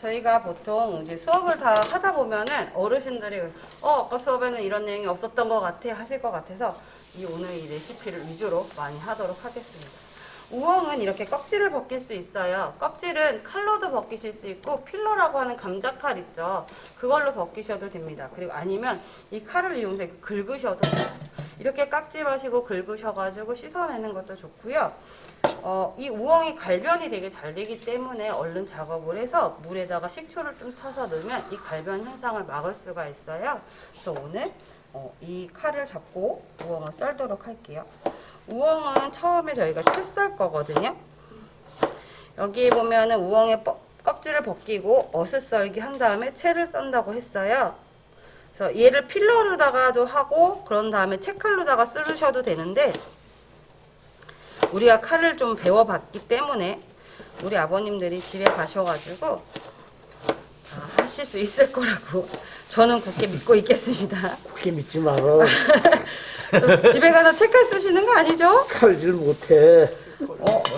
저희가 보통 이제 수업을 다 하다 보면은 어르신들이 아까 수업에는 이런 내용이 없었던 것 같아 하실 것 같아서 오늘 이 레시피를 위주로 많이 하도록 하겠습니다. 우엉은 이렇게 껍질을 벗길 수 있어요. 껍질은 칼로도 벗기실 수 있고 필러라고 하는 감자칼 있죠. 그걸로 벗기셔도 됩니다. 그리고 아니면 이 칼을 이용해서 긁으셔도 돼요. 이렇게 깎지 마시고 긁으셔가지고 씻어내는 것도 좋고요. 이 우엉이 갈변이 되게 잘 되기 때문에 얼른 작업을 해서 물에다가 식초를 좀 타서 넣으면 이 갈변 현상을 막을 수가 있어요. 그래서 오늘 이 칼을 잡고 우엉을 썰도록 할게요. 우엉은 처음에 저희가 채 썰 거거든요. 여기 보면은 우엉의 껍질을 벗기고 어슷썰기 한 다음에 채를 썬다고 했어요. 그래서 얘를 필러로다가도 하고 그런 다음에 채칼로다가 썰으셔도 되는데 우리가 칼을 좀 배워봤기 때문에 우리 아버님들이 집에 가셔가지고 하실 수 있을 거라고 저는 굳게 믿고 있겠습니다. 그렇게 믿지 말어. 집에 가서 채칼 쓰시는 거 아니죠? 칼질 못해.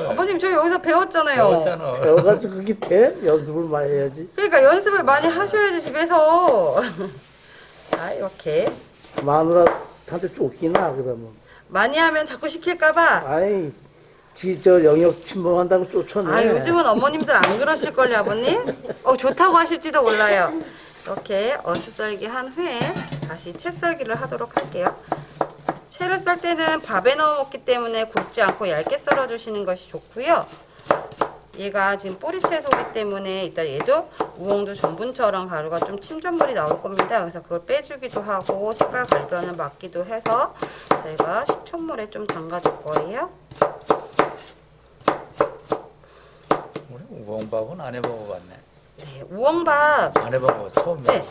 아버님 저 여기서 배웠잖아요. 배웠잖아. 배워가지고 그게 돼? 연습을 많이 해야지. 그러니까 연습을 많이 하셔야지 집에서. 자 이렇게 마누라한테 쫓기나 그러면. 많이 하면 자꾸 시킬까봐. 아이, 저 영역 침범한다고 쫓아내. 요즘은 어머님들 안 그러실걸요 아버님? 좋다고 하실지도 몰라요. 이렇게 어슷썰기 한 후에 다시 채 썰기를 하도록 할게요. 채를 썰 때는 밥에 넣어 먹기 때문에 굵지 않고 얇게 썰어 주시는 것이 좋고요. 얘가 지금 뿌리채소이기 때문에 이따 얘도 우엉도 전분처럼 가루가 좀 침전물이 나올 겁니다. 그래서 그걸 빼주기도 하고 색깔 갈변을 막기도 해서 저희가 식초물에 좀 담가줄 거예요. 우리 우엉밥은 안 해먹어봤네. 네, 우엉밥 안 해먹어 처음이야. 네,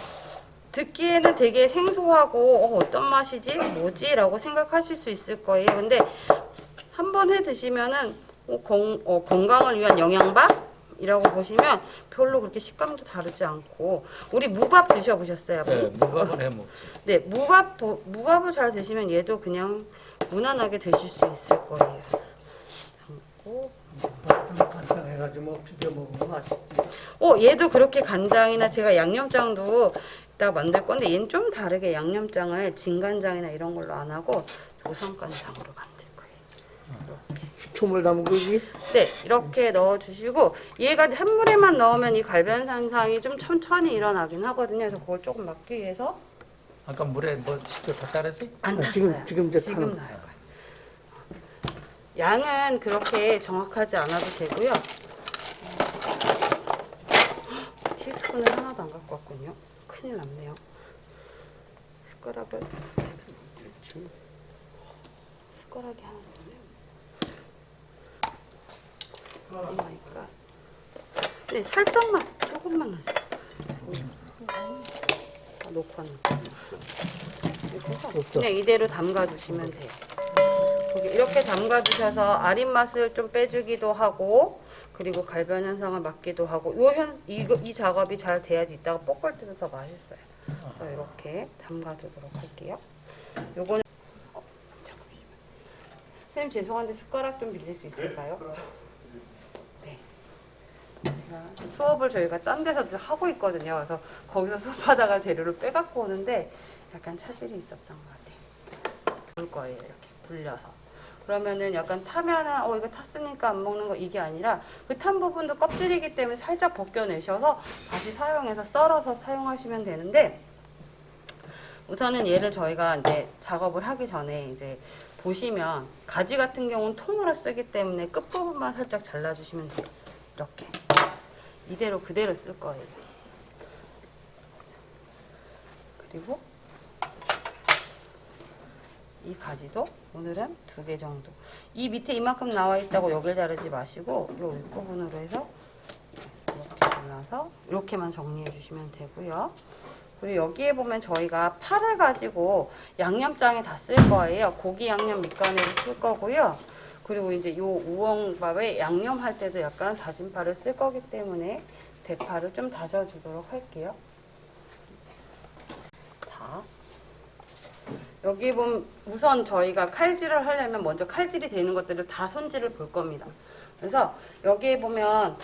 듣기에는 되게 생소하고 어떤 맛이지? 뭐지? 라고 생각하실 수 있을 거예요. 근데 한번 해 드시면은 건강을 위한 영양밥이라고 보시면 별로 그렇게 식감도 다르지 않고 우리 무밥 드셔보셨어요? 네, 아버님? 무밥은 해먹지. 네, 무밥을 잘 드시면 얘도 그냥 무난하게 드실 수 있을 거예요. 담고 간장해가지고 뭐 비벼 먹으면 맛있지. 얘도 그렇게 간장이나 제가 양념장도 이따가 만들 건데 얘는 좀 다르게 양념장을 진간장이나 이런 걸로 안 하고 조선간장으로 만들 거예요. 이렇게. 식초물 담은 거기? 네, 이렇게 넣어주시고 얘가 한 물에만 넣으면 이 갈변 현상이 좀 천천히 일어나긴 하거든요. 그래서 그걸 조금 막기 위해서 아까 물에 뭐 식초 다 따르지? 안 지금- 탔어요. 지금 이제 지금 타는 나을 거예요. 양은 그렇게 정확하지 않아도 되고요. 티스푼을 하나도 안 갖고 왔군요. 큰일 났네요. 숟가락이 하나 없네요. 오 마이 갓. 네, 살짝만, 조금만 놓고 왔는데. 이렇게 해서 그냥 이대로 담가 주시면 돼요. 이렇게 담가 주셔서 아린 맛을 좀 빼주기도 하고 그리고 갈변 현상을 막기도 하고 이 작업이 잘 돼야지 이따가 볶을 때도 더 맛있어요. 그래서 이렇게 담가 두도록 할게요. 요거는 잠깐만요. 선생님 죄송한데 숟가락 좀 빌릴 수 있을까요? 네. 제가 수업을 저희가 딴 데서 하고 있거든요. 그래서 거기서 수업하다가 재료를 빼갖고 오는데 약간 차질이 있었던 것 같아요. 볼 거예요. 이렇게 굴려서. 그러면은 약간 타면은 이거 탔으니까 안 먹는 거 이게 아니라 그 탄 부분도 껍질이기 때문에 살짝 벗겨내셔서 다시 사용해서 썰어서 사용하시면 되는데 우선은 얘를 저희가 이제 작업을 하기 전에 이제 보시면 가지 같은 경우는 통으로 쓰기 때문에 끝부분만 살짝 잘라주시면 돼요. 이렇게 이대로 그대로 쓸 거예요. 그리고 이 가지도 오늘은 2개 정도. 이 밑에 이만큼 나와 있다고 여길 자르지 마시고 이 윗부분으로 해서 이렇게 잘라서 이렇게만 정리해 주시면 되고요. 그리고 여기에 보면 저희가 파를 가지고 양념장에 다 쓸 거예요. 고기 양념 밑간으로 쓸 거고요. 그리고 이제 요 우엉밥에 양념할 때도 약간 다진 파를 쓸 거기 때문에 대파를 좀 다져주도록 할게요. 다. 여기 보면 우선 저희가 칼질을 하려면 먼저 칼질이 되는 것들을 다 손질을 볼 겁니다. 그래서 여기에 보면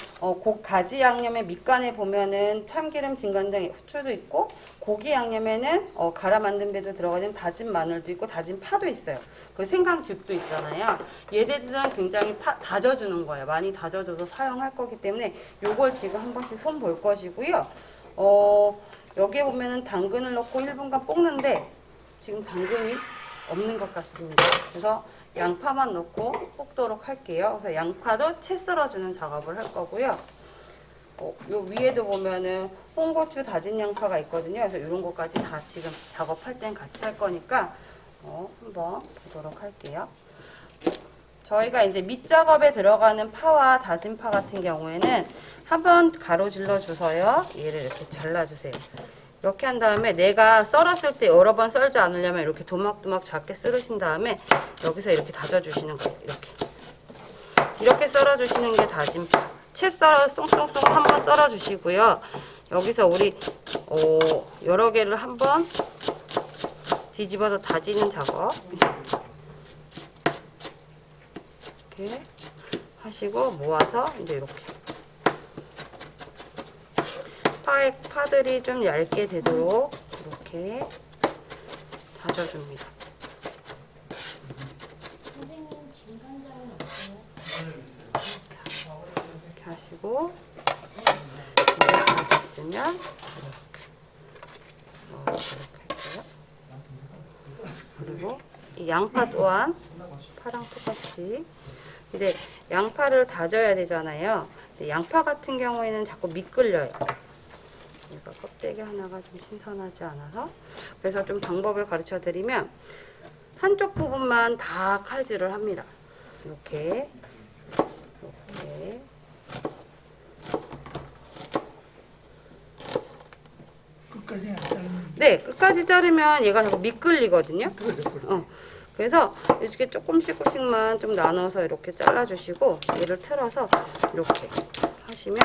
가지 양념의 밑간에 보면은 참기름, 진간장, 후추도 있고 고기 양념에는 갈아 만든 배도 들어가는 다진 마늘도 있고 다진 파도 있어요. 그 생강즙도 있잖아요. 얘네들은 굉장히 다져주는 거예요. 많이 다져줘서 사용할 거기 때문에 요걸 지금 한 번씩 손 볼 것이고요. 여기에 보면은 당근을 넣고 1분간 볶는데 지금 당근이 없는 것 같습니다. 그래서 양파만 넣고 볶도록 할게요. 그래서 양파도 채 썰어주는 작업을 할 거고요. 요 위에도 보면은 홍고추 다진 양파가 있거든요. 그래서 이런 것까지 다 지금 작업할 땐 같이 할 거니까 한번 보도록 할게요. 저희가 이제 밑작업에 들어가는 파와 다진 파 같은 경우에는 한번 가로질러 줘서요. 얘를 이렇게 잘라주세요. 이렇게 한 다음에 내가 썰었을 때 여러 번 썰지 않으려면 이렇게 도막도막 작게 썰으신 다음에 여기서 이렇게 다져주시는 거예요. 이렇게 썰어주시는 게 다진 파. 채 썰어 쏭쏭쏭 한번 썰어주시고요. 여기서 우리 여러 개를 한번 뒤집어서 다지는 작업 이렇게 하시고 모아서 이제 이렇게 파들이 좀 얇게 되도록 이렇게 다져줍니다. 선생님 진간장은 없어요? 이렇게 하시고 이렇게 됐으면 이렇게 할게요. 그리고 이 양파 또한 파랑 똑같이 근데 양파를 다져야 되잖아요. 근데 양파 같은 경우에는 자꾸 미끌려요. 그러니까 껍데기 하나가 좀 신선하지 않아서 그래서 좀 방법을 가르쳐 드리면 한쪽 부분만 다 칼질을 합니다. 이렇게 끝까지 안 자르면 네, 끝까지 자르면 얘가 자꾸 미끌리거든요. 그래서 이렇게 조금씩만 좀 나눠서 이렇게 잘라주시고 얘를 틀어서 이렇게 하시면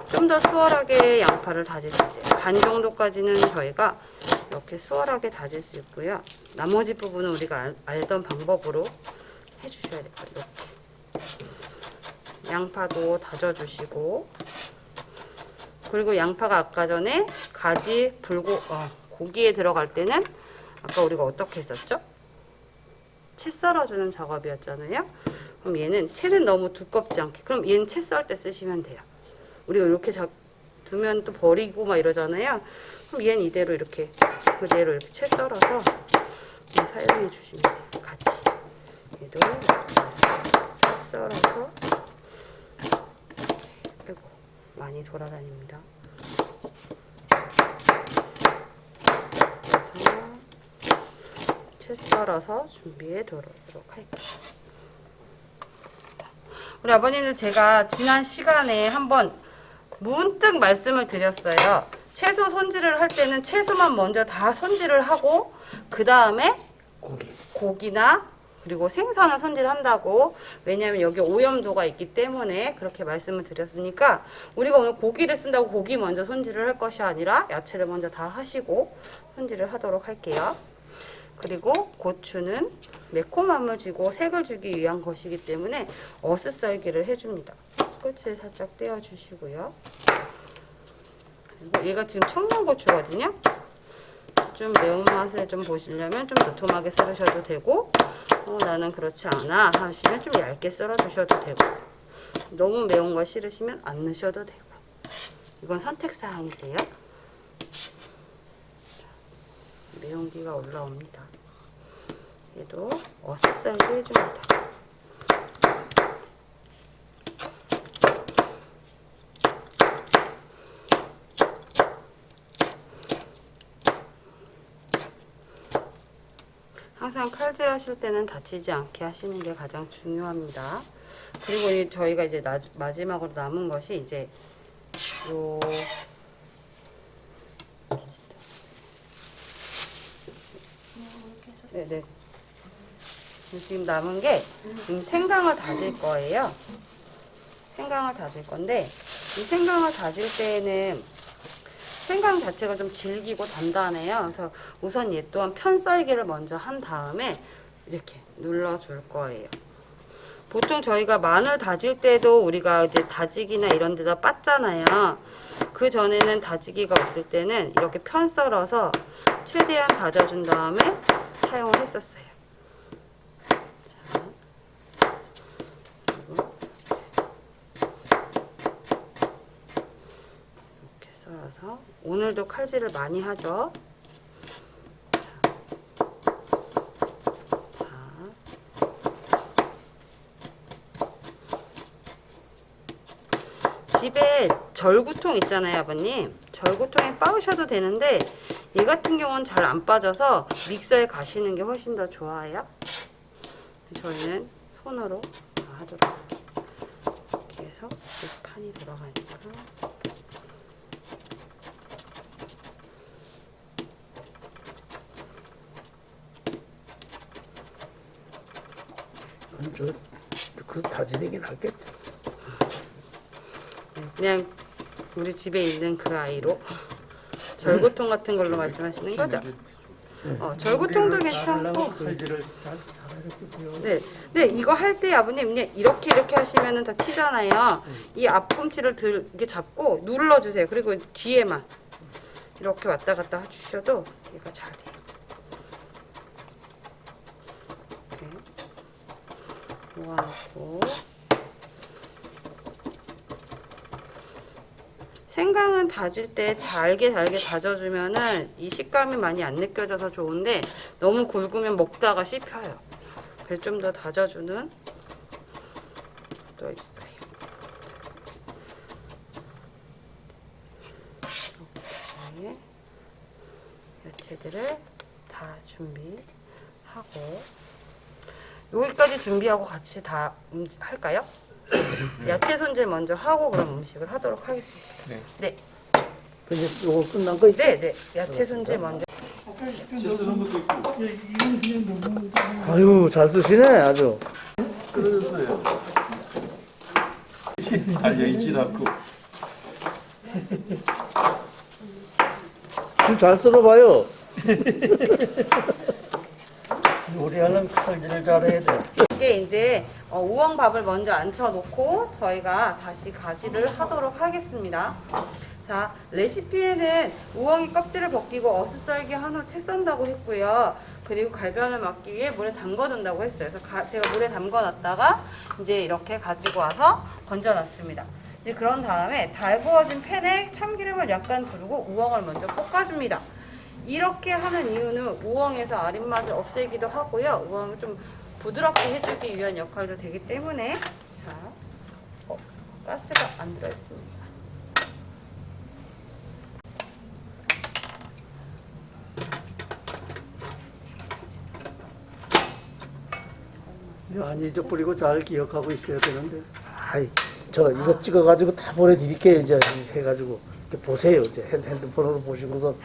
좀 더 수월하게 양파를 다질 수 있어요. 반 정도까지는 저희가 이렇게 수월하게 다질 수 있고요. 나머지 부분은 우리가 알던 방법으로 해주셔야 돼요. 이렇게 양파도 다져주시고 그리고 양파가 아까 전에 가지 고기에 들어갈 때는 아까 우리가 어떻게 했었죠? 채 썰어주는 작업이었잖아요. 그럼 얘는 채는 너무 두껍지 않게 그럼 얘는 채 썰 때 쓰시면 돼요. 우리가 이렇게 두면 또 버리고 막 이러잖아요. 그럼 얘는 이대로 이렇게 그대로 이렇게 채 썰어서 사용해 주시면 돼요. 같이 얘도 채 썰어서 이렇게 많이 돌아다닙니다. 채 썰어서 준비해 두도록 할게요. 우리 아버님들 제가 지난 시간에 한번 문득 말씀을 드렸어요. 채소 손질을 할 때는 채소만 먼저 다 손질을 하고 그 다음에 고기나 그리고 생선을 손질한다고. 왜냐하면 여기 오염도가 있기 때문에 그렇게 말씀을 드렸으니까 우리가 오늘 고기를 쓴다고 고기 먼저 손질을 할 것이 아니라 야채를 먼저 다 하시고 손질을 하도록 할게요. 그리고 고추는 매콤함을 주고 색을 주기 위한 것이기 때문에 어슷썰기를 해줍니다. 끝을 살짝 떼어주시고요. 그리고 얘가 지금 청양고추거든요. 좀 매운맛을 좀 보시려면 좀 도톰하게 썰으셔도 되고 나는 그렇지 않아 하시면 좀 얇게 썰어 주셔도 되고 너무 매운 거 싫으시면 안 넣으셔도 되고 이건 선택사항이세요. 매운기가 올라옵니다. 얘도 어슷썰기 해줍니다. 항상 칼질 하실 때는 다치지 않게 하시는 게 가장 중요합니다. 그리고 저희가 이제 마지막으로 남은 것이 이제 요 네네. 지금 남은 게 지금 생강을 다질 거예요. 생강을 다질 건데 이 생강을 다질 때에는 생강 자체가 좀 질기고 단단해요. 그래서 우선 얘 또한 편썰기를 먼저 한 다음에 이렇게 눌러줄 거예요. 보통 저희가 마늘 다질 때도 우리가 이제 다지기나 이런 데다 빻잖아요. 그 전에는 다지기가 없을 때는 이렇게 편 썰어서 최대한 다져준 다음에 사용을 했었어요. 자, 그리고 이렇게 썰어서 오늘도 칼질을 많이 하죠. 집에 절구통 있잖아요, 아버님. 절구통에 빻으셔도 되는데 얘 같은 경우는 잘 안 빠져서 믹서에 가시는 게 훨씬 더 좋아요. 저희는 손으로 하도록 할게요. 이렇게 해서 이 판이 돌아가니까 그 다지는 게 낫겠다. 그냥 우리 집에 있는 그 아이로 절구통 같은 걸로 말씀하시는 거죠? 절구통도 괜찮고. 칼질을 잘해줬고요. 네, 네, 이거 할 때 아버님 그냥 이렇게 하시면은 다 튀잖아요. 이 앞꿈치를 이렇게 잡고 눌러주세요. 그리고 뒤에만 이렇게 왔다 갔다 해주셔도 얘가 잘 돼요. 이렇게 모아놓고. 생강은 다질 때 잘게 다져주면은 이 식감이 많이 안 느껴져서 좋은데 너무 굵으면 먹다가 씹혀요. 그래서 좀 더 다져주는 것도 있어요. 이렇게 야채들을 다 준비하고 여기까지 준비하고 같이 다 할까요? 야채 손질 먼저 하고 그럼 음식을 하도록 하겠습니다. 네. 이제 이거 끝난 거 있죠? 네, 네. 야채 손질 먼저. 아까 쓰는 것도 있고. 이건 그냥 너무 아유, 잘 쓰시네, 아주. 그러셨어요. 달려있진 않고. 좀 잘 썰어봐요. 요리하려면 칼질을 잘해야 돼. 이게 이제 우엉밥을 먼저 앉혀놓고 저희가 다시 가지를 하도록 하겠습니다. 자, 레시피에는 우엉이 껍질을 벗기고 어슷썰기 한우를 채 썬다고 했고요. 그리고 갈변을 막기 위해 물에 담궈둔다고 했어요. 그래서 제가 물에 담궈놨다가 이제 이렇게 가지고 와서 건져놨습니다. 이제 그런 다음에 달구어진 팬에 참기름을 약간 두르고 우엉을 먼저 볶아줍니다. 이렇게 하는 이유는 우엉에서 아린 맛을 없애기도 하고요. 우엉을 좀 부드럽게 해주기 위한 역할도 되기 때문에. 자, 가스가 안 들어있습니다. 많이 잊어버리고 잘 기억하고 있어야 되는데. 아이, 저 이거 찍어가지고 다 보내드릴게요. 이제 해가지고 이렇게 보세요. 이제 핸드폰으로 보시고서.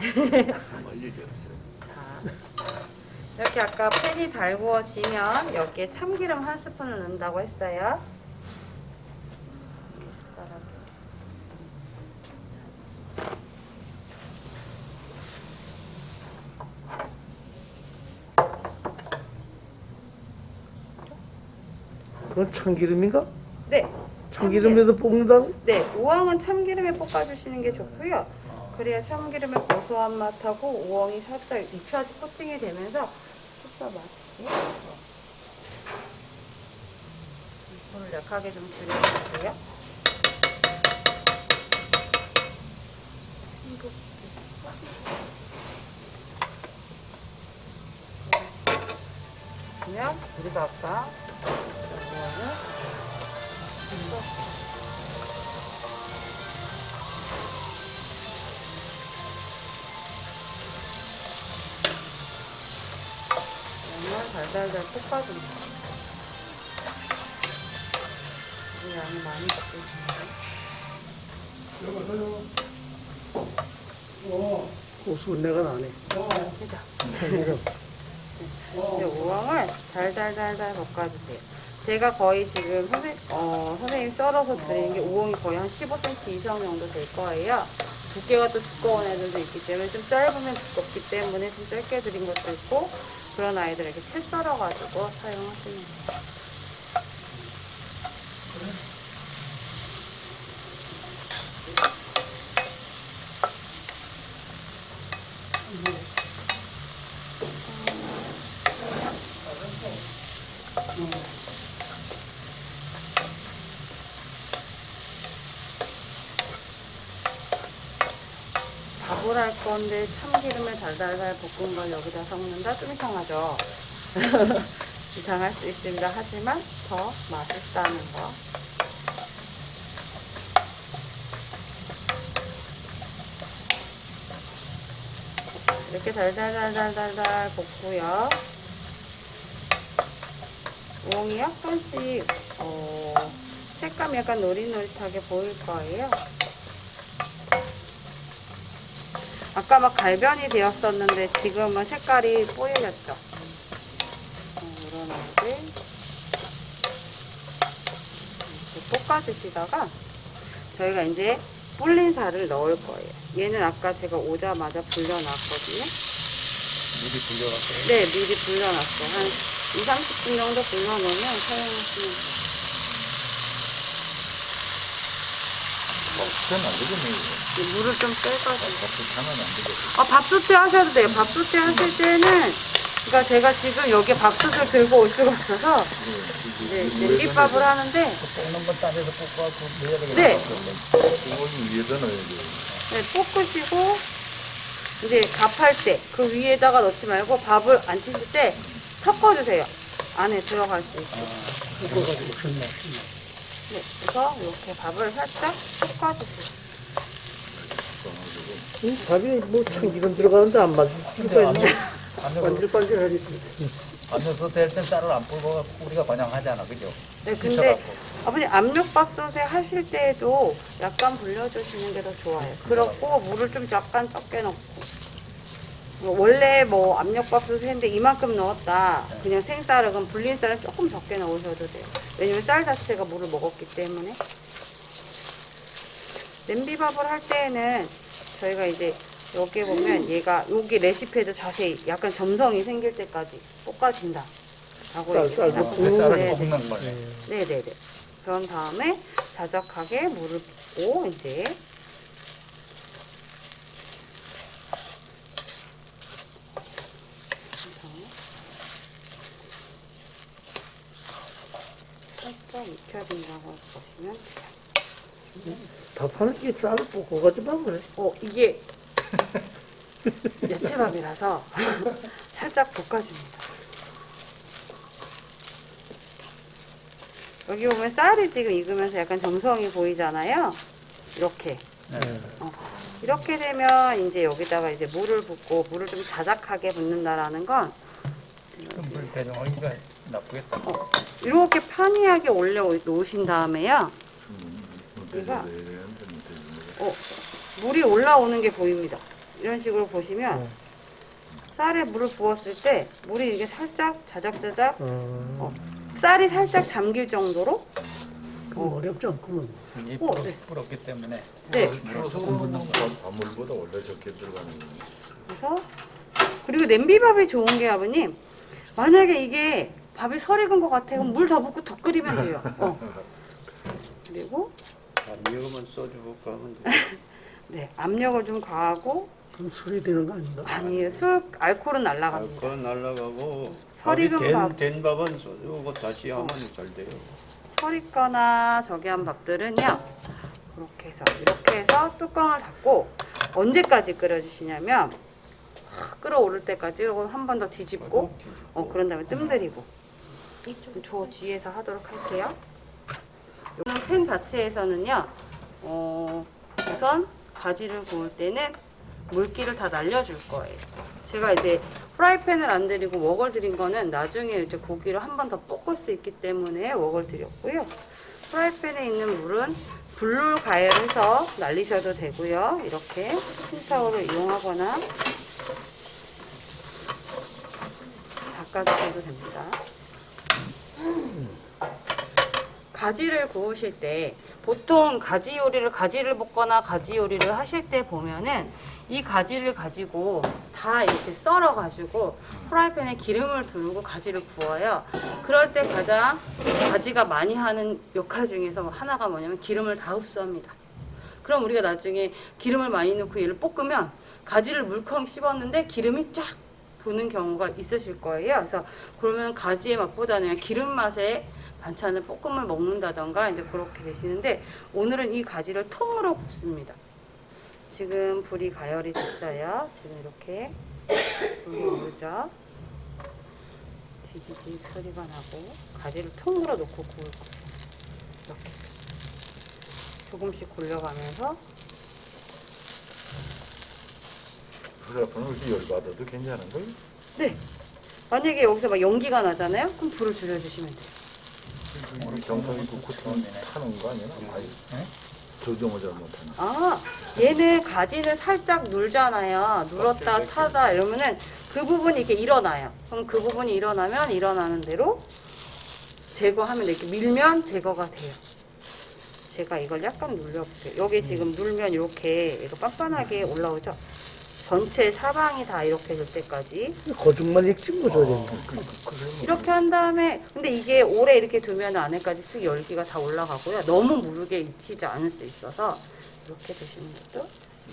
이렇게 아까 팬이 달구어지면 여기에 참기름 한 스푼을 넣는다고 했어요. 그건 참기름인가? 네. 참기름에도 볶는다고? 네, 우엉은 참기름에 볶아주시는 게 좋고요. 그래야 참기름의 고소한 맛하고 우엉이 살짝 입혀지 코팅이 되면서 식사 맛있게. 불을 약하게 좀 줄여주고요. 그러면 우리가 아까 우엉을 달달달 볶아줍니다. 이 양이 많이 드시는데. 고수내가 나네. 그죠? 이제 우엉을 달달달달 볶아주세요. 제가 거의 지금 선생님 썰어서 드리는 게 우엉이 거의 한 15cm 이상 정도 될 거예요. 두께가 또 두꺼운 애들도 있기 때문에 좀 짧으면 두껍기 때문에 좀 짧게 드린 것도 있고 그런 아이들 이렇게 채 썰어가지고 사용하시면 돼요. 밥을 할 건데 참기름에 달달달 볶은 걸 여기다 섞는다? 좀 이상하죠? 이상할 수 있습니다. 하지만 더 맛있다는 거. 이렇게 달달달달달달 볶고요. 우엉이 약간씩 색감이 약간 노릿노릿하게 보일 거예요. 아까 막 갈변이 되었었는데 지금은 색깔이 뽀얘졌죠. 이런 애들 이렇게 볶아주시다가 저희가 이제 불린 살을 넣을 거예요. 얘는 아까 제가 오자마자 불려놨거든요. 미리 불려놨어요. 네, 미리 불려놨어요. 한 2~30분 정도 불려놓으면 사용하시면 돼요. 그건 안 되겠네. 이 물을 좀 빼가지고. 밥도 하면 안 되겠어. 밥솥에 하셔도 돼요. 밥솥에 하실 때는, 그러니까 제가 지금 여기 밥솥을 들고 올 수가 없어서, 이제 냄비밥을 하는데, 볶는 건 딴 데서 볶아갖고 넣어야 되겠다. 네, 그걸 위에다 넣어야지. 네, 볶으시고, 이제 밥할 때, 그 위에다가 넣지 말고 밥을 안 치실 때 섞어주세요. 안에 들어갈 수 있게. 볶아가지고 좋네. 네, 그래서 이렇게 밥을 살짝 섞어주세요. 밥이 뭐 참기름 들어가는데 안 맞을 수가 있네. 안내도 반질반질하지. 안내도 될땐 쌀을 안 불고 우리가 그냥 하잖아, 그죠? 네, 근데 씻어갖고. 아버님 압력밥솥에 하실 때에도 약간 불려주시는 게 더 좋아요. 그렇고 물을 좀 약간 적게 넣고. 원래 뭐 압력밥솥에 했는데 이만큼 넣었다. 그냥 생쌀을 그럼 불린 쌀은 조금 적게 넣으셔도 돼요. 왜냐면 쌀 자체가 물을 먹었기 때문에. 냄비밥을 할 때에는 저희가 이제 여기 보면 얘가 여기 레시피에도 자세히 약간 점성이 생길 때까지 볶아준다. 라고 쌀 얘기해요. 볶고. 쌀을 네, 볶는 거네. 네네네. 그런 다음에 자작하게 물을 붓고 이제 살짝 익혀진다고 보시면 돼요. 밥하는 게 쌀을 볶아가지고 그래. 이게 야채밥이라서 살짝 볶아줍니다. 여기 보면 쌀이 지금 익으면서 약간 점성이 보이잖아요. 이렇게. 이렇게 되면 이제 여기다가 이제 물을 붓고 물을 좀 자작하게 붓는다라는 건 물 대중하기가 나쁘겠다. 이렇게 판이하게 올려 놓으신 다음에요. 얘가 물이 올라오는 게 보입니다. 이런 식으로 보시면 쌀에 물을 부었을 때 물이 이게 살짝 자작자작 쌀이 살짝 잠길 정도로 어렵지 않구먼. 이 네. 불었기 때문에. 네. 물어서는 밥물보다 원래 적게 들어가는 거예요. 그래서 그리고 냄비밥이 좋은 게 아버님 만약에 이게 밥이 설 익은 것 같아 그럼 물 더 붓고 더 끓이면 돼요. 그리고 압력만 써주고 하면 돼. 네 압력을 좀 가하고 그럼 술이 되는 거 아닌가? 아니에요. 술 알코올은 날라갑니다. 알코올 날라가고 설 익은 밥. 된 밥은 써주고 다시 하면 잘 돼요. 설 익거나 저기 한 밥들은요. 이렇게 해서 뚜껑을 닫고 언제까지 끓여주시냐면 확 끓어오를 때까지 한 번 더 뒤집고 그런 다음에 뜸들이고 저 뒤에서 하도록 할게요. 팬 자체에서는요. 우선 가지를 구울 때는 물기를 다 날려줄 거예요. 제가 이제 프라이팬을 안 드리고 웍을 드린 거는 나중에 이제 고기를 한 번 더 볶을 수 있기 때문에 웍을 드렸고요. 프라이팬에 있는 물은 불로 가열해서 날리셔도 되고요. 이렇게 흰타올을 이용하거나 닦아주셔도 됩니다. 가지를 구우실 때 보통 가지 요리를 가지를 볶거나 가지 요리를 하실 때 보면은 이 가지를 가지고 다 이렇게 썰어 가지고 프라이팬에 기름을 두르고 가지를 구워요. 그럴 때 가장 가지가 많이 하는 역할 중에서 하나가 뭐냐면 기름을 다 흡수합니다. 그럼 우리가 나중에 기름을 많이 넣고 얘를 볶으면 가지를 물컹 씹었는데 기름이 쫙 도는 경우가 있으실 거예요. 그래서 그러면 가지의 맛보다는 기름 맛의 반찬을 볶음을 먹는다던가 이제 그렇게 되시는데 오늘은 이 가지를 통으로 굽습니다. 지금 불이 가열이 됐어요. 지금 이렇게 불이 오르죠. 지지직 소리가 나고 가지를 통으로 놓고 구울 거예요. 이렇게 조금씩 굴려가면서 불 앞은 이렇게 열받아도 괜찮은 거예요? 네. 만약에 여기서 막 연기가 나잖아요. 그럼 불을 줄여주시면 돼요. 이 정성이 그 타는 거 아니야? 아니, 조정을 잘못하는. 아, 얘는 가지는 살짝 눌잖아요. 눌렀다 타다 이러면은 그 부분이 이렇게 일어나요. 그럼 그 부분이 일어나면 일어나는 대로 제거하면 이렇게 밀면 제거가 돼요. 제가 이걸 약간 눌려볼게요. 여기 지금 눌면 이렇게 이거 빤빤하게 올라오죠. 전체 사방이 다 이렇게 될 때까지 거중만 익힌 거죠, 이제. 이렇게 한 다음에 근데 이게 오래 이렇게 두면 안에까지 쓱 열기가 다 올라가고요. 너무 무르게 익히지 않을 수 있어서 이렇게 드시는 것도.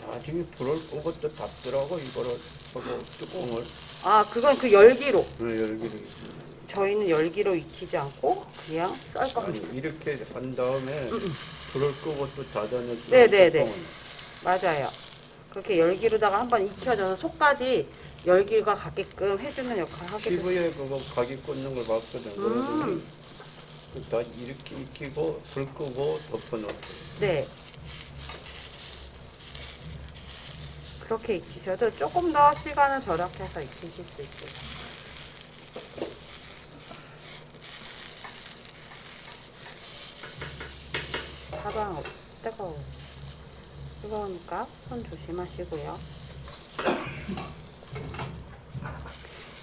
나중에 불을 끄고 또 닫더라고 이거를 하고 뚜껑을 아, 그건 그 열기로. 열기를 저희는 열기로 익히지 않고 그냥 썰 아니 겁니다. 이렇게 한 다음에 불을 끄고 또 닫아내서 네네네. 뚜껑을. 맞아요. 그렇게 열기로다가 한번 익혀져서 속까지 열기가 가게끔 해주는 역할을 하게 돼요. 피부에 그거 각이 꽂는 걸 봤거든. 그러더니 다 이렇게 익히고 불 끄고 덮어놓고. 네. 그렇게 익히셔도 조금 더 시간을 절약해서 익히실 수 있어요. 사방 뜨거우니까 손 조심하시고요.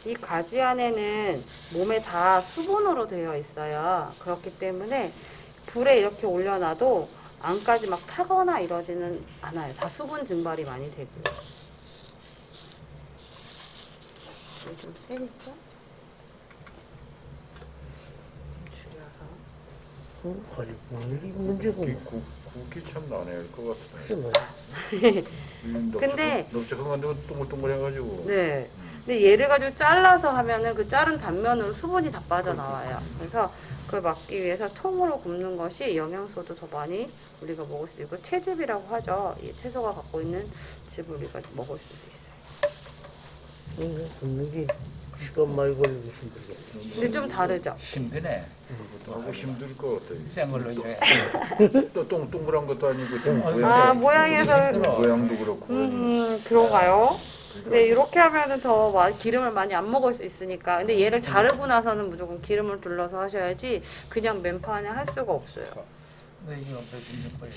이 가지 안에는 몸에 다 수분으로 되어 있어요. 그렇기 때문에 불에 이렇게 올려놔도 안까지 막 타거나 이러지는 않아요. 다 수분 증발이 많이 되고요. 이게 좀 세니까 줄여서. 아니, 이게 문제고. 굵기 참 난해할 것 그게 같아. 뭐야. 근데- 넓적한 건데 동글동글해가지고. 네. 근데 얘를 가지고 잘라서 하면은 그 자른 단면으로 수분이 다 빠져나와요. 그래서 그걸 막기 위해서 통으로 굽는 것이 영양소도 더 많이 우리가 먹을 수 있고 채즙이라고 하죠. 이 채소가 갖고 있는 즙을 우리가 먹을 수도 있어요. 굽는 게 시간 많이 걸리고 힘들겠네. 근데 좀 다르죠. 힘드네. 하고 힘들 것 같아. 센 걸로 이래. 또 동그란 것도 아니고 좀 아, 모양, 모양에서 모양도 그렇고. 그런가요? 근데 이렇게 하면은 더 기름을 많이 안 먹을 수 있으니까. 근데 얘를 자르고 나서는 무조건 기름을 둘러서 하셔야지 그냥 맨판에 할 수가 없어요. 근데 이거 없어 힘든 거야.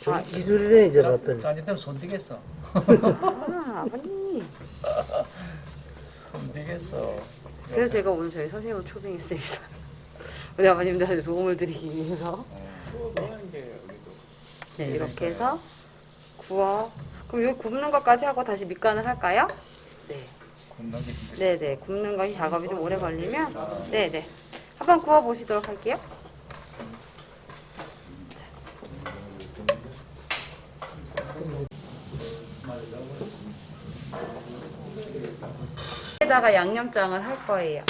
저 기술이네, 이제 봤더니. 짜지 때문에 손 되겠어. 아, 아버님. 손 되겠어. 그래서 제가 오늘 저희 선생님을 초빙했습니다. 우리 아버님들한테 도움을 드리기 위해서. 네, 이렇게 해서 구워. 그럼 여기 굽는 것까지 하고 다시 밑간을 할까요? 네. 굽는 게 힘들어. 네네. 굽는 것이 작업이 좀 오래 걸리면. 네네. 한번 구워 보시도록 할게요. 여기다가 양념장을 할 거예요.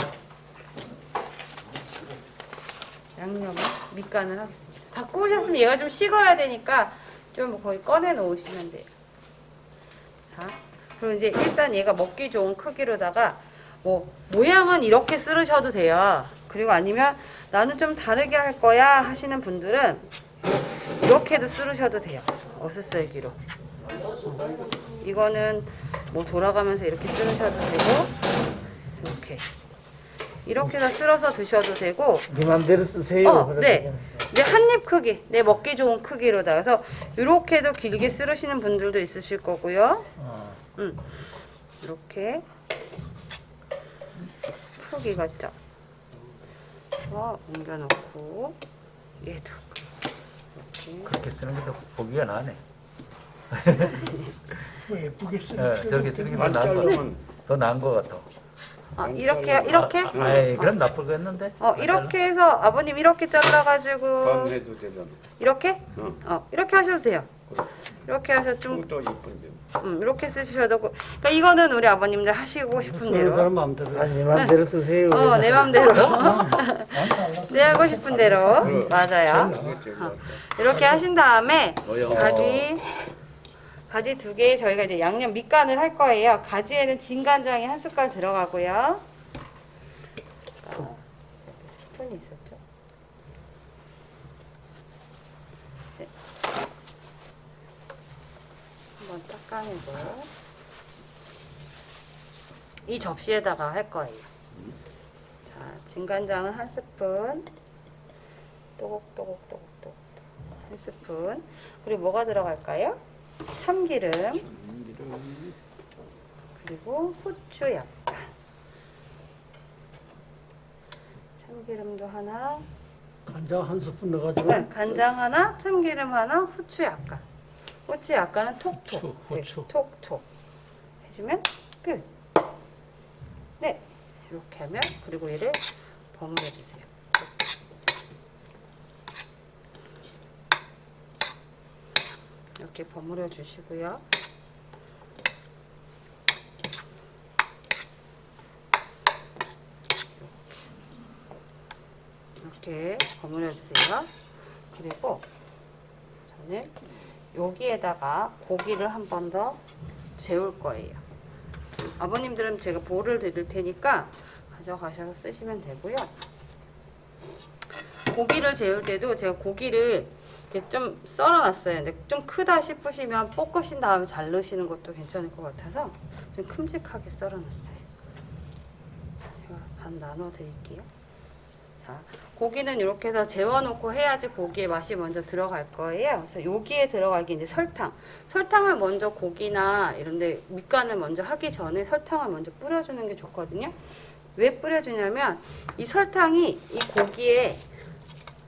양념을 밑간을 하겠습니다. 다 구우셨으면 얘가 좀 식어야 되니까 좀 거의 꺼내 놓으시면 돼요. 자, 그리고 이제 일단 얘가 먹기 좋은 크기로다가 뭐 모양은 이렇게 썰으셔도 돼요. 그리고 아니면 나는 좀 다르게 할 거야 하시는 분들은 이렇게도 썰으셔도 돼요. 어슷썰기로. 이거는 뭐 돌아가면서 이렇게 썰으셔도 되고 이렇게 다 썰어서 드셔도 되고 네 맘대로 쓰세요. 네. 이제 한 입 크기, 내 먹기 좋은 크기로다. 그래서 이렇게도 길게 썰으시는 분들도 있으실 거고요. 이렇게 푹 익었죠. 옮겨놓고 얘도 이렇게. 그렇게 쓰는 게 더 보기가 나네. 뭐 예쁘게 쓰는 저렇게 쓰는 게 안 더 나은 거 같아. 자르면 더 나은 거 같아. 이렇게 아이, 그럼 나쁘겠는데? 이렇게 해서 아버님 이렇게 잘라가지고 간해도 되잖아. 이렇게 이렇게 하셔도 돼요. 이렇게 하셔도 좀 또 이쁜데. 이렇게 쓰셔도 되고. 그러니까 이거는 우리 아버님들 하시고 싶은 쓰는 사람 대로. 마음대로. 아니, 네 맘대로 쓰세요. 내 맘대로. 내 하고 싶은 대로. 맞아요. 이렇게 하신 다음에 모양. 가지 가지 2개에 저희가 이제 양념 밑간을 할 거예요. 가지에는 진간장이 1숟갈 들어가고요. 스푼이 있었죠? 네. 한번 닦아내고 이 접시에다가 할 거예요. 자, 진간장은 1스푼, 또곡또곡또곡또곡 1스푼. 그리고 뭐가 들어갈까요? 참기름, 그리고 후추 약간. 참기름도 하나, 간장 1스푼 넣어가지고 네, 간장 하나, 참기름 하나, 후추 약간. 후추 약간은 톡톡. 후추. 네, 톡톡. 해주면 끝. 네, 이렇게 하면 그리고 얘를 버무려 주세요. 이렇게 버무려 주시고요. 이렇게 버무려 주세요. 그리고 저는 여기에다가 고기를 한 번 더 재울 거예요. 아버님들은 제가 볼을 드릴 테니까 가져가셔서 쓰시면 되고요. 고기를 재울 때도 제가 고기를 이렇게 좀 썰어놨어요. 근데 좀 크다 싶으시면 볶으신 다음에 잘 넣으시는 것도 괜찮을 것 같아서 좀 큼직하게 썰어놨어요. 제가 반 나눠 드릴게요. 자, 고기는 이렇게 해서 재워놓고 해야지 고기의 맛이 먼저 들어갈 거예요. 그래서 여기에 들어갈 게 이제 설탕. 설탕을 먼저 고기나 이런데 밑간을 먼저 하기 전에 설탕을 먼저 뿌려주는 게 좋거든요. 왜 뿌려주냐면 이 설탕이 이 고기에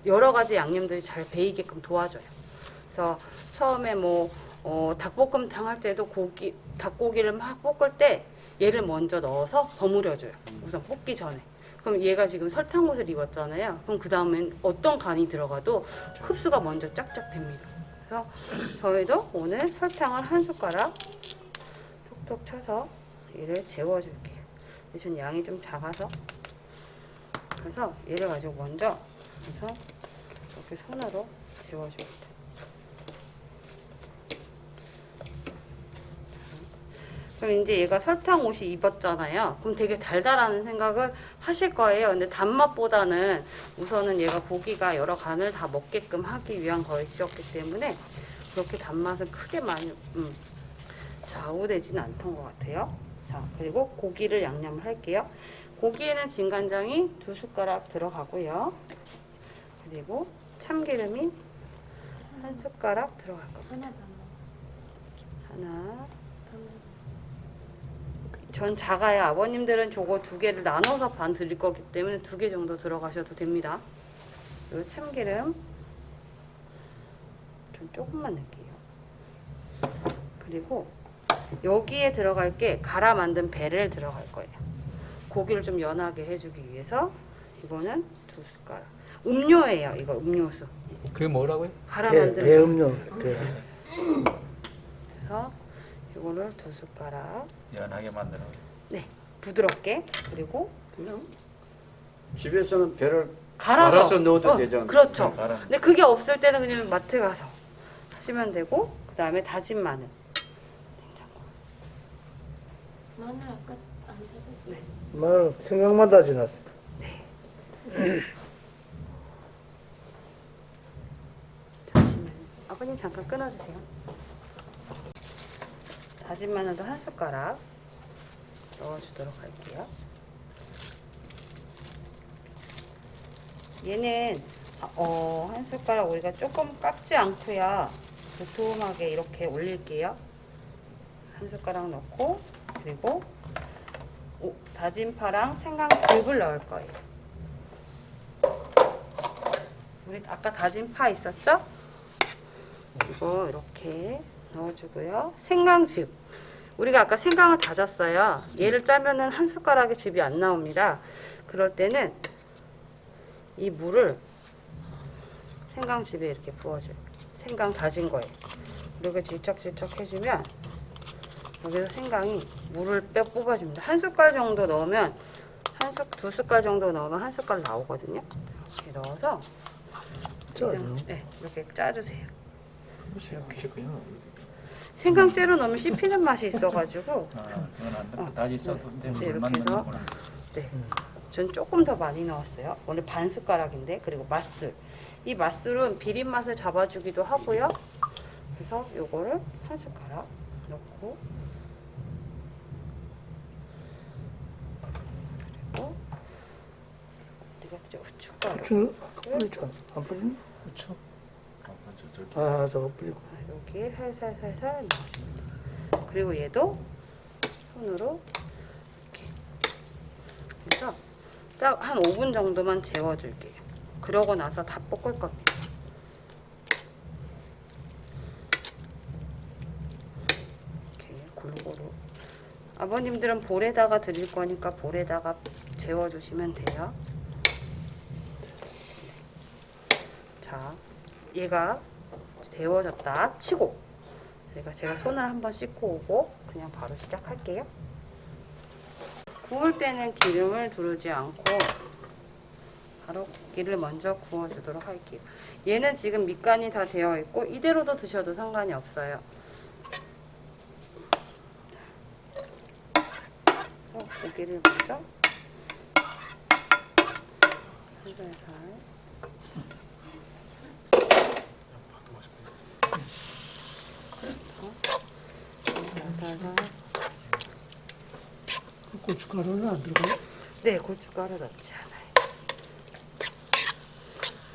여러 가지 양념들이 잘 배이게끔 도와줘요. 그래서 처음에 닭볶음탕 할 때도 닭고기를 막 볶을 때 얘를 먼저 넣어서 버무려줘요. 우선 볶기 전에. 그럼 얘가 지금 설탕 옷을 입었잖아요. 그럼 그 다음엔 어떤 간이 들어가도 흡수가 먼저 쫙쫙 됩니다. 그래서 저희도 오늘 설탕을 1숟가락 톡톡 쳐서 얘를 재워줄게요. 근데 전 양이 좀 작아서 그래서 얘를 가지고 먼저 그래서 이렇게 손으로 재워줍니다. 그럼 이제 얘가 설탕 옷이 입었잖아요. 그럼 되게 달달하는 생각을 하실 거예요. 근데 단맛보다는 우선은 얘가 고기가 여러 간을 다 먹게끔 하기 위한 것이었기 때문에 그렇게 단맛은 크게 많이 좌우되진 않던 것 같아요. 자, 그리고 고기를 양념을 할게요. 고기에는 진간장이 2숟가락 들어가고요. 그리고 참기름이 1숟가락 들어갈 겁니다. 하나. 전 작아요. 아버님들은 저거 2개를 나눠서 반 드릴 거기 때문에 2개 정도 들어가셔도 됩니다. 그리고 참기름 좀 조금만 넣을게요. 그리고 여기에 들어갈 게 갈아 만든 베레 들어갈 거예요. 고기를 좀 연하게 해주기 위해서 이거는 2숟가락. 음료예요. 이거 음료수. 그게 뭐라고요? 갈아 배 만든 배음료 그래서 이거를 2숟가락. 연하게 만들어. 네, 부드럽게. 그리고 그냥 집에서는 배를 갈아서 넣어도 되잖아요. 그렇죠. 갈아. 근데 그게 없을 때는 그냥 마트 가서 하시면 되고, 그 다음에 다진 마늘. 냉장고. 마늘 아까 안 닫았어요. 네. 말 생각만 다 지났어. 잠시만요. 아버님 잠깐 끊어주세요. 다진 마늘도 1숟가락 넣어주도록 할게요. 얘는 1숟가락 우리가 조금 깎지 않고요. 도톰하게 이렇게 올릴게요. 1숟가락 넣고 그리고 다진 파랑 생강즙을 넣을 거예요. 우리 아까 다진 파 있었죠? 이거 이렇게 넣어주고요. 생강즙. 우리가 아까 생강을 다졌어요. 얘를 짜면은 1숟가락의 즙이 안 나옵니다. 그럴 때는 이 물을 생강즙에 이렇게 부어줘요. 생강 다진 거예요. 이렇게 질척질척 해주면 여기서 생강이 물을 뽑아줍니다. 1숟갈 정도 넣으면 2숟갈 정도 넣으면 1숟갈 나오거든요. 이렇게 넣어서 짜요. 네, 이렇게 짜주세요. 그냥 생강째로 넣으면 씹히는 맛이 있어가지고 아, 그건 안 넣고 다시 써도 이제 네, 물만 이렇게 해서. 넣는구나. 네, 전 조금 더 많이 넣었어요. 원래 반 숟가락인데. 그리고 맛술. 이 맛술은 비린 맛을 잡아주기도 하고요. 그래서 요거를 한 숟가락 넣고, 그리고 어디 갔지? 후춧가루. 후추는 뿌리죠. 안 뿌리니? 후추. 아, 저거 뿌리고. 여기에 살살살살 넣어줍니다. 그리고 얘도 손으로 이렇게. 그래서 딱 한 5분 정도만 재워줄게요. 그러고 나서 다 볶을 겁니다. 이렇게 골고루. 아버님들은 볼에다가 드릴 거니까 볼에다가 재워주시면 돼요. 자, 얘가 데워졌다 치고 제가 손을 한번 씻고 오고 그냥 바로 시작할게요. 구울 때는 기름을 두르지 않고 바로 고기를 먼저 구워주도록 할게요. 얘는 지금 밑간이 다 되어 있고 이대로도 드셔도 상관이 없어요. 고기를 먼저 살살살 고춧가루는 안 들어가요? 네, 고춧가루 넣지 않아요.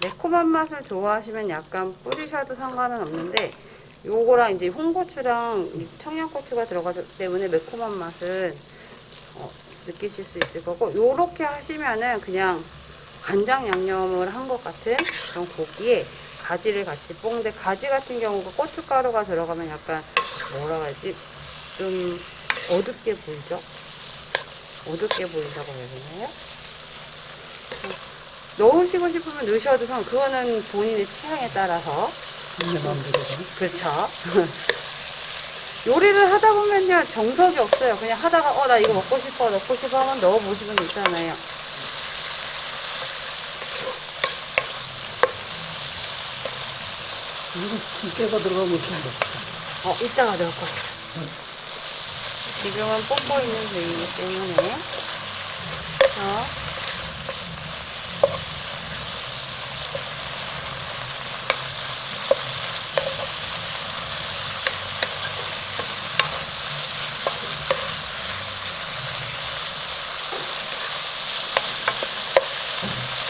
매콤한 맛을 좋아하시면 약간 뿌리셔도 상관은 없는데 요거랑 이제 홍고추랑 청양고추가 들어가기 때문에 매콤한 맛을 느끼실 수 있을 거고, 요렇게 하시면은 그냥 간장 양념을 한 것 같은 그런 고기에 가지를 같이 볶는데, 가지 같은 경우가 고춧가루가 들어가면 약간 뭐라 그러지? 좀 어둡게 보이죠? 어둡게 보인다고 해야 되나요? 넣으시고 싶으면 넣으셔도 상관, 그거는 본인의 취향에 따라서. 내 마음대로. 그렇죠. 요리를 하다 보면요, 정석이 없어요. 그냥 하다가, 나 이거 먹고 싶어, 넣고 싶어 하면 넣어보시면 되잖아요. 이거 깨가 들어가면 좀 이따가 넣을 거예요. 지금은 볶고 있는 중이기 때문에.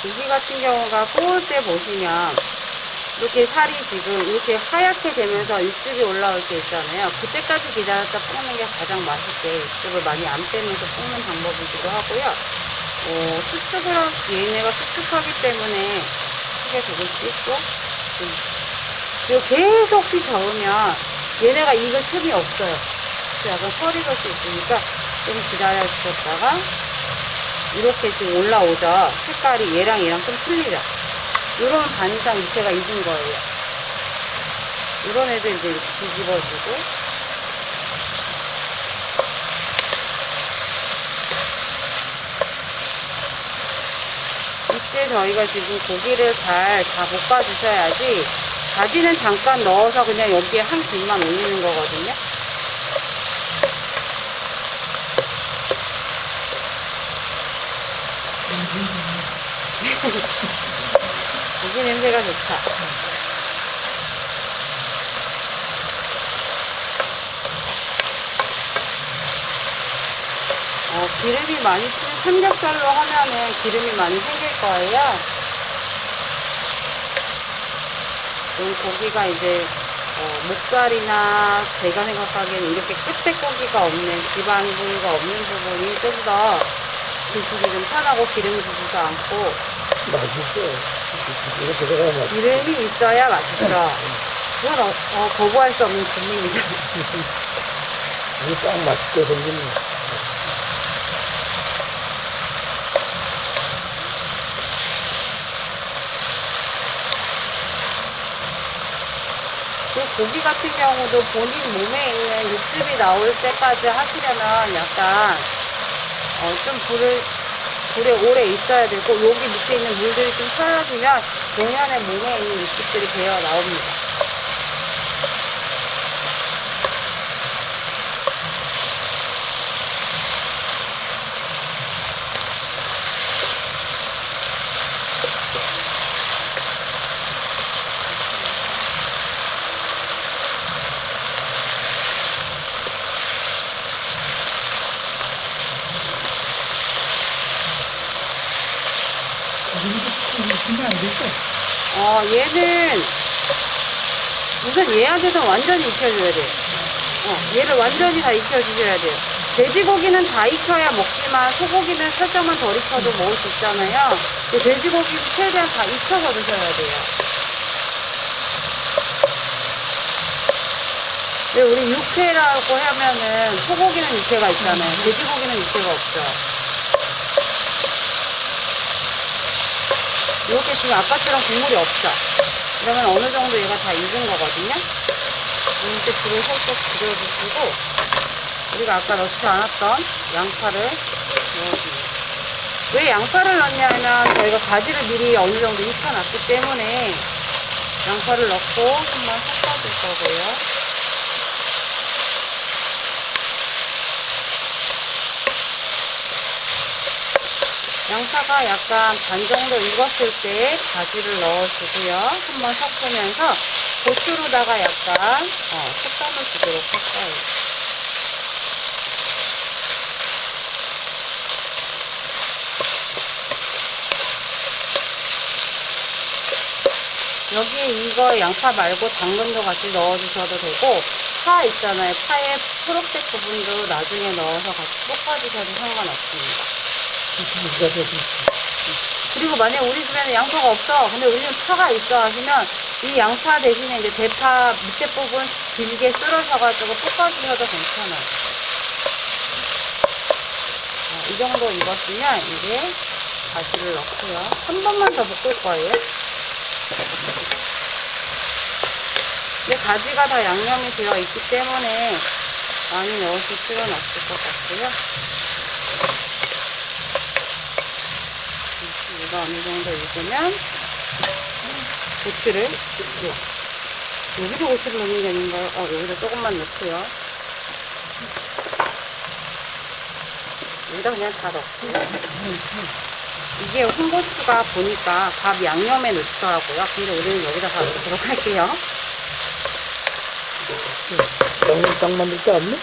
고기 같은 경우가 구울 때 보시면 이렇게 살이 지금 이렇게 하얗게 되면서 육즙이 올라올 때 있잖아요. 그때까지 기다렸다 볶는 게 가장 맛있게 육즙을 많이 안 빼면서 볶는 방법이기도 하고요. 얘네가 수축하기 때문에 크게 조금씩 또 그리고 계속 피 저으면 얘네가 익을 틈이 없어요. 그래서 약간 설이 갈 수 있으니까 좀 기다려주셨다가 이렇게 지금 올라오죠. 색깔이 얘랑 좀 틀리죠. 이러면 반 이상 밑에가 익은 거예요. 이런 애들 이제 이렇게 뒤집어주고. 이때 저희가 지금 고기를 잘 다 볶아주셔야지, 가지는 잠깐 넣어서 그냥 여기에 한 김만 올리는 거거든요. 고기 냄새가 좋다. 기름이 많이 튀는 삼겹살로 하면은 기름이 많이 생길 거예요. 고기가 이제 목살이나 제가 생각하기에는 이렇게 끝에 고기가 없는, 지방 부위가 없는 부분이 좀 더 드시기 좀 편하고 기름 주지도 않고. 맛있어요. 이거 들어가야 맛있어. 기름이 있어야 맛있죠. 그건 거부할 수 없는 진리입니다. 이거 딱 맛있게 생겼네. 고기 같은 경우도 본인 몸에 있는 육즙이 나올 때까지 하시려면 약간 좀 불에 오래 있어야 되고, 여기 밑에 있는 물들이 좀 사라지면 동현의 몸에 있는 육즙들이 배어 나옵니다. 얘는 우선 얘한테는 완전히 익혀줘야 돼요. 얘를 완전히 다 익혀주셔야 돼요. 돼지고기는 다 익혀야 먹지만 소고기는 살짝만 덜 익혀도 먹을 수 있잖아요. 근데 돼지고기는 최대한 다 익혀서 드셔야 돼요. 네, 우리 육회라고 하면은 소고기는 육회가 있잖아요. 돼지고기는 육회가 없죠. 이렇게 지금 아까처럼 국물이 없죠. 그러면 어느 정도 얘가 다 익은 거거든요. 이렇게 불을 살짝 줄여주시고 우리가 아까 넣지 않았던 양파를 넣어줍니다. 왜 양파를 넣냐면 저희가 가지를 미리 어느 정도 익혀놨기 때문에 양파를 넣고 한번 섞어줄 거고요. 양파가 약간 반 정도 익었을 때 가지를 넣어주고요. 한번 섞으면서 고추로다가 약간 색감을 주도록 할 거예요. 여기에 이거 양파 말고 당근도 같이 넣어주셔도 되고 파 있잖아요. 파의 초록색 부분도 나중에 넣어서 같이 볶아주셔도 상관없습니다. 그리고 만약 우리 집에는 양파가 없어. 근데 우리는 파가 있어 하시면 이 양파 대신에 이제 대파 밑에 부분 길게 썰어셔가지고 볶아주셔도 괜찮아요. 이 정도 익었으면 이제 가지를 넣고요. 한 번만 더 볶을 거예요. 근데 가지가 다 양념이 되어 있기 때문에 많이 넣으실 필요는 없을 것 같고요. 이거 어느 정도 익으면 고추를 여기도 고추를 넣는 게 아닌가요? 여기다 조금만 넣고요. 여기다 그냥 다 넣고요. 이게 홍고추가 보니까 밥 양념에 넣더라고요. 근데 우리는 여기다 다 넣도록 할게요. 양념장 만들 때 없네?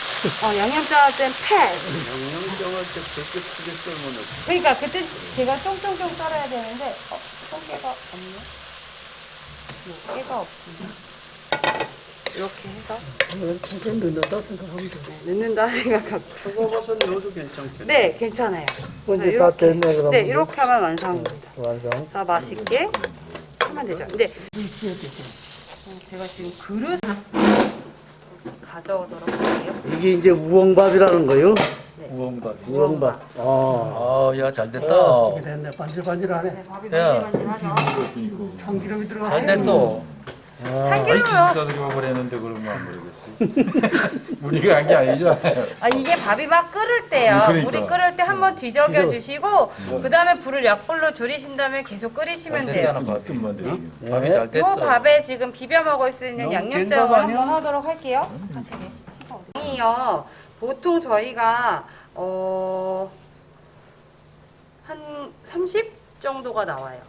양념장 땐 패스. 양념장을 때 그렇게 크게 썰면 어떡해. 그러니까 그때 제가 쫑쫑쫑 썰어야 되는데 깨가 없네. 깨가 없습니다. 이렇게 해서 천천히 넣는다 생각하면 돼. 넣는다 생각하고. 표고버섯 넣어도 괜찮겠네. 네, 괜찮아요. 이제 다 됐네 그러면. 네, 이렇게 하면 완성입니다. 완성. 그래서 맛있게 하면 되죠. 근데 제가 지금 그릇 가져오도록 할게요. 이게 이제 우엉밥이라는 거요? 우엉밥. 우엉밥. 야, 잘 됐다. 이게 됐네. 반질반질하네. 네, 밥이 야. 반질반질하죠. 참기름이 들어가. 잘 됐어. 참기름요. 싸드리고 그랬는데 그러면 안 모르겠어. 우리가 한 게 아니잖아요. 이게 밥이 막 끓을 때요. 그러니까. 물이 끓을 때 한번 뒤적여 주시고 그 다음에 불을 약불로 줄이신 다음에 계속 끓이시면 돼요. 맛좀 되지. 밥이 잘 이 됐어. 밥에 지금 비벼 먹을 수 있는 너무 양념장을 된다고 아니야? 한번 하도록 할게요. 같이 레시피가 어디요? 보통 저희가 한 30 정도가 나와요.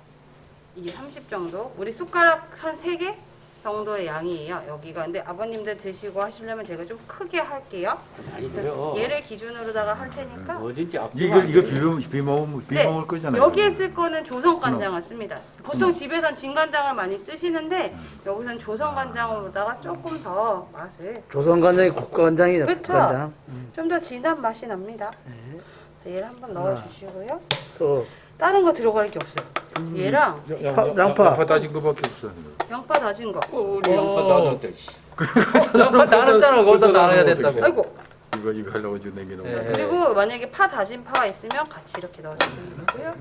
이게 30 정도. 우리 숟가락 한 3개 정도의 양이에요. 여기가. 근데 아버님들 드시고 하시려면 제가 좀 크게 할게요. 얘를 기준으로다가 할 테니까. 어딘지 이거 비먹을 거잖아요. 여기에 쓸 거는 조선 간장을 씁니다. 보통 집에선 진간장을 많이 쓰시는데 여기선 조선 간장으로다가 조금 더 맛을 조선 간장이 국간장이죠. 그쵸? 국간장. 좀 더 진한 맛이 납니다. 얘를 한번 넣어주시고요. 또 다른 거 들어갈 게 없어요. 얘랑 양파. 다진 거밖에 없어. 양파 다진 거. 우리 양파 다 넣었다. 양파 나눴잖아. 거기다 나눠야 된다고. 아이고. 이거 하려고 지금 내기는 예. 그리고 만약에 파 다진 파가 있으면 같이 이렇게 넣어주시면 되고요.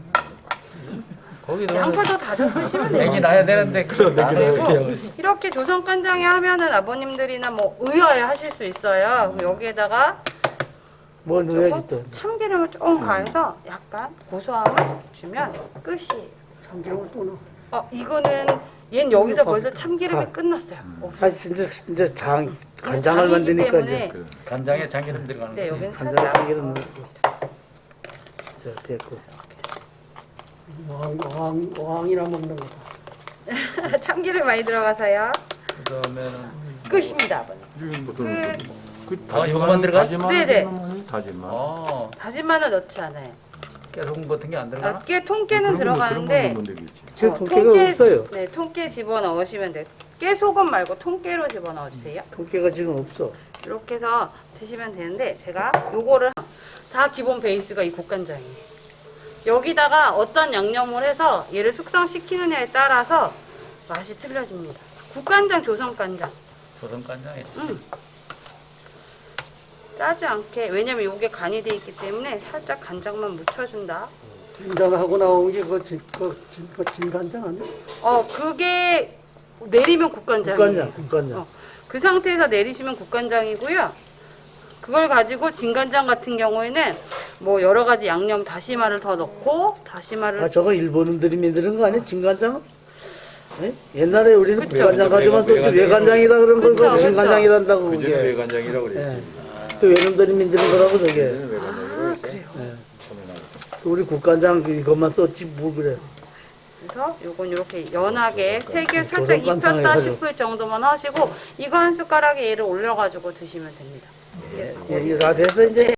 거기도 양파도 다져 쓰시면 내기 돼요. 나야 되는데 그리고 이렇게 조선 간장에 하면은 아버님들이나 뭐 의아해 하실 수 있어요. 그럼 여기에다가 뭘 넣어야지 또. 참기름을 조금 가해서 약간 고소함을 주면 끝이에요. 참기름을 또 넣어. 이거는 얘는 여기서 벌써 참기름이 끝났어요. 진짜 간장을 장이기 만드니까 때문에 이제 간장에 참기름 들어가는 네, 거지. 여기는 간장 살짝 참기름 넣고. 자, 됐고. 어항이나 먹는 거다. 참기름 많이 들어가서요. 그다음에는 끝입니다, 아버님. 이거만 들어가? 네네. 다진마. 다진 마늘 넣지 않아요. 깨송 같은 게 안 들어가나? 통깨는 들어가는데 제 통깨가 없어요. 네, 통깨 집어 넣으시면 돼요. 깨소금 말고 통깨로 집어 넣어주세요. 통깨가 지금 없어. 이렇게 해서 드시면 되는데 제가 요거를 다 기본 베이스가 이 국간장이에요. 여기다가 어떤 양념을 해서 얘를 숙성시키느냐에 따라서 맛이 틀려집니다. 국간장, 조선간장. 조선간장에 짜지 않게, 왜냐면 요게 간이 돼 있기 때문에 살짝 간장만 묻혀준다. 진간하고 나온 게 그 진간장 아니야? 그게 내리면 국간장이에요. 국간장. 그 상태에서 내리시면 국간장이고요. 그걸 가지고 진간장 같은 경우에는 뭐 여러 가지 양념 다시마를 더 넣고 다시마를 아, 저거 일본인들이 만드는 거 아니야? 진간장? 네? 옛날에 우리는 그쵸. 국간장 가지고만 썼지 외간장이라 그런 거 그쵸, 그거 진간장이란다고 그전에 그게. 외간장이라고 예. 그랬지. 그 외놈들이 만드는 거라고 저게. 그전에 외간장이라고 그랬지. 예. 처음에 우리 국간장 이것만 썼지 뭐 그래. 그래서 요건 이렇게 연하게 색을 살짝 조선간장에 입혔다 해가지고. 싶을 정도만 하시고 이거 한 숟가락에 얘를 올려가지고 드시면 됩니다. 예, 이게 다 돼서 이제